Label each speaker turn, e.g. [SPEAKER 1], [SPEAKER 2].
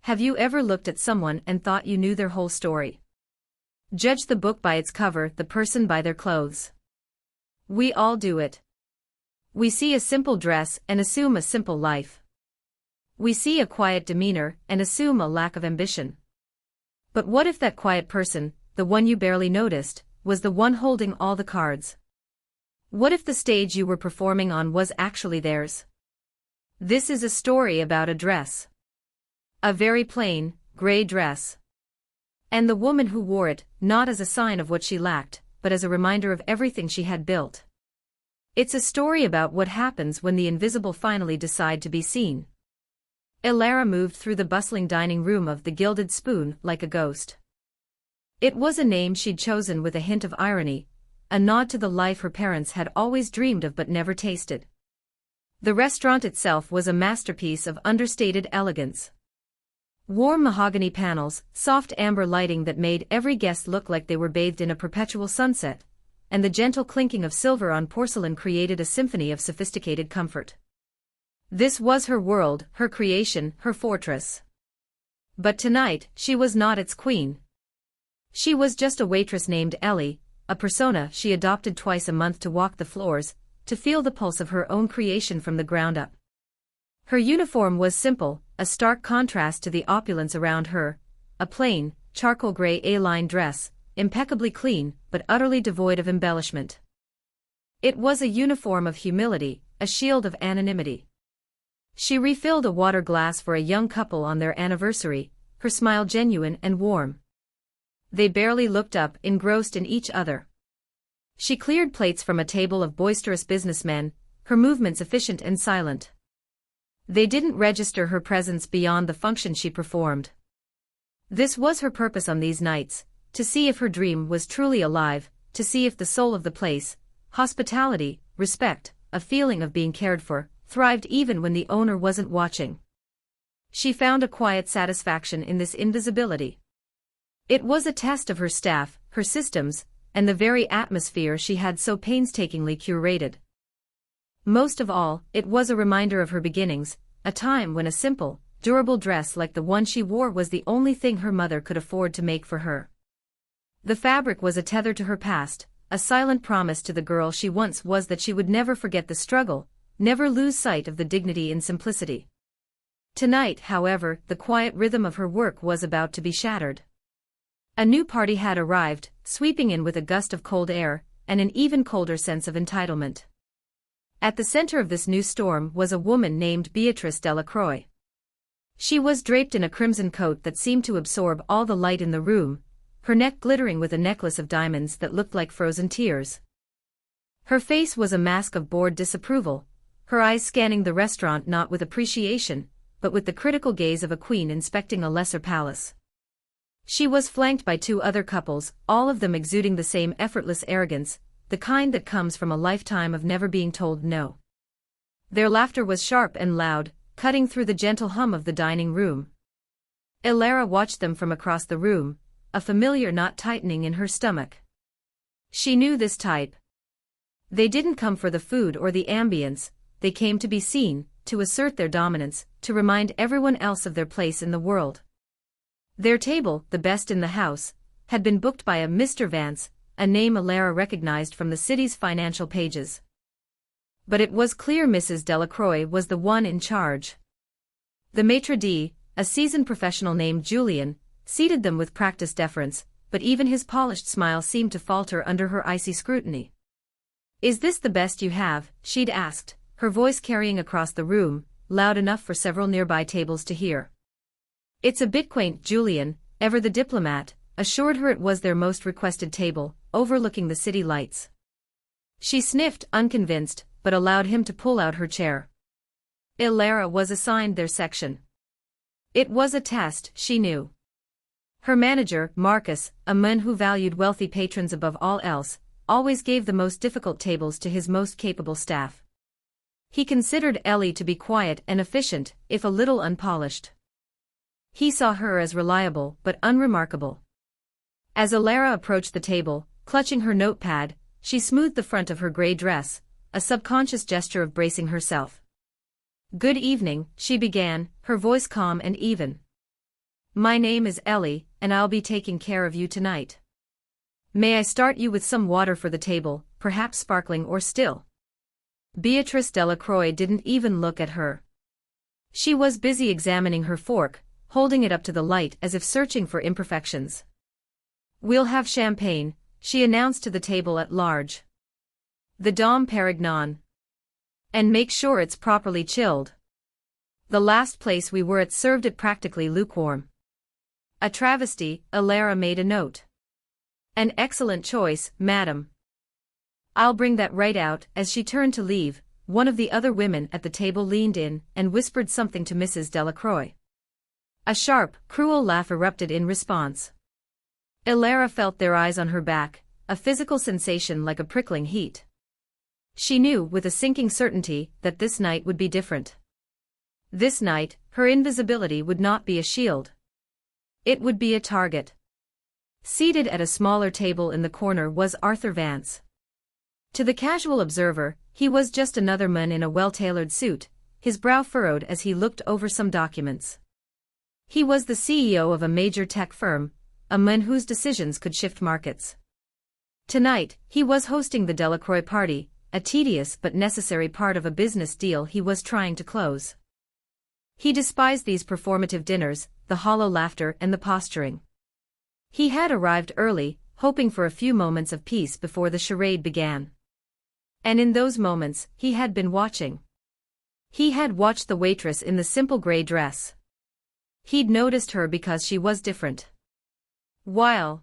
[SPEAKER 1] Have you ever looked at someone and thought you knew their whole story? Judge the book by its cover, the person by their clothes. We all do it. We see a simple dress and assume a simple life. We see a quiet demeanor and assume a lack of ambition. But what if that quiet person, the one you barely noticed, was the one holding all the cards? What if the stage you were performing on was actually theirs? This is a story about a dress. A very plain, gray dress. And the woman who wore it, not as a sign of what she lacked, but as a reminder of everything she had built. It's a story about what happens when the invisible finally decide to be seen. Ilara moved through the bustling dining room of the Gilded Spoon like a ghost. It was a name she'd chosen with a hint of irony, a nod to the life her parents had always dreamed of but never tasted. The restaurant itself was a masterpiece of understated elegance. Warm mahogany panels, soft amber lighting that made every guest look like they were bathed in a perpetual sunset, and the gentle clinking of silver on porcelain created a symphony of sophisticated comfort. This was her world, her creation, her fortress. But tonight, she was not its queen. She was just a waitress named Ellie, a persona she adopted twice a month to walk the floors, to feel the pulse of her own creation from the ground up. Her uniform was simple, a stark contrast to the opulence around her, a plain, charcoal gray A-line dress, impeccably clean, but utterly devoid of embellishment. It was a uniform of humility, a shield of anonymity. She refilled a water glass for a young couple on their anniversary, her smile genuine and warm. They barely looked up, engrossed in each other. She cleared plates from a table of boisterous businessmen, her movements efficient and silent. They didn't register her presence beyond the function she performed. This was her purpose on these nights, to see if her dream was truly alive, to see if the soul of the place, hospitality, respect, a feeling of being cared for, thrived even when the owner wasn't watching. She found a quiet satisfaction in this invisibility. It was a test of her staff, her systems, and the very atmosphere she had so painstakingly curated. Most of all, it was a reminder of her beginnings, a time when a simple, durable dress like the one she wore was the only thing her mother could afford to make for her. The fabric was a tether to her past, a silent promise to the girl she once was that she would never forget the struggle, never lose sight of the dignity in simplicity. Tonight, however, the quiet rhythm of her work was about to be shattered. A new party had arrived, sweeping in with a gust of cold air, and an even colder sense of entitlement. At the center of this new storm was a woman named Beatrice Delacroix. She was draped in a crimson coat that seemed to absorb all the light in the room, her neck glittering with a necklace of diamonds that looked like frozen tears. Her face was a mask of bored disapproval, her eyes scanning the restaurant not with appreciation, but with the critical gaze of a queen inspecting a lesser palace. She was flanked by two other couples, all of them exuding the same effortless arrogance, the kind that comes from a lifetime of never being told no. Their laughter was sharp and loud, cutting through the gentle hum of the dining room. Ilara watched them from across the room, a familiar knot tightening in her stomach. She knew this type. They didn't come for the food or the ambience, they came to be seen, to assert their dominance, to remind everyone else of their place in the world. Their table, the best in the house, had been booked by a Mr. Vance, a name Ilara recognized from the city's financial pages. But it was clear Mrs. Delacroix was the one in charge. The maitre d', a seasoned professional named Julian, seated them with practiced deference, but even his polished smile seemed to falter under her icy scrutiny. "Is this the best you have?" she'd asked, her voice carrying across the room, loud enough for several nearby tables to hear. "It's a bit quaint," Julian, ever the diplomat, assured her it was their most requested table, overlooking the city lights. She sniffed, unconvinced, but allowed him to pull out her chair. Ilara was assigned their section. It was a test, she knew. Her manager, Marcus, a man who valued wealthy patrons above all else, always gave the most difficult tables to his most capable staff. He considered Ellie to be quiet and efficient, if a little unpolished. He saw her as reliable but unremarkable. As Ilara approached the table, clutching her notepad, she smoothed the front of her gray dress, a subconscious gesture of bracing herself. "Good evening," she began, her voice calm and even. My name is Ellie, and I'll be taking care of you tonight. May I start you with some water for the table, perhaps sparkling or still? Beatrice Delacroix didn't even look at her. She was busy examining her fork, holding it up to the light as if searching for imperfections. We'll have champagne, she announced to the table at large. The Dom Perignon. And make sure it's properly chilled. The last place we were at served it practically lukewarm. A travesty, Alara made a note. An excellent choice, madam. I'll bring that right out. As she turned to leave, one of the other women at the table leaned in and whispered something to Mrs. Delacroix. A sharp, cruel laugh erupted in response. Alara felt their eyes on her back, a physical sensation like a prickling heat. She knew with a sinking certainty that this night would be different. This night, her invisibility would not be a shield. It would be a target. Seated at a smaller table in the corner was Arthur Vance. To the casual observer, he was just another man in a well-tailored suit, his brow furrowed as he looked over some documents. He was the CEO of a major tech firm, a man whose decisions could shift markets. Tonight, he was hosting the Delacroix party, a tedious but necessary part of a business deal he was trying to close. He despised these performative dinners, the hollow laughter and the posturing. He had arrived early, hoping for a few moments of peace before the charade began. And in those moments, he had been watching. He had watched the waitress in the simple gray dress. He'd noticed her because she was different. While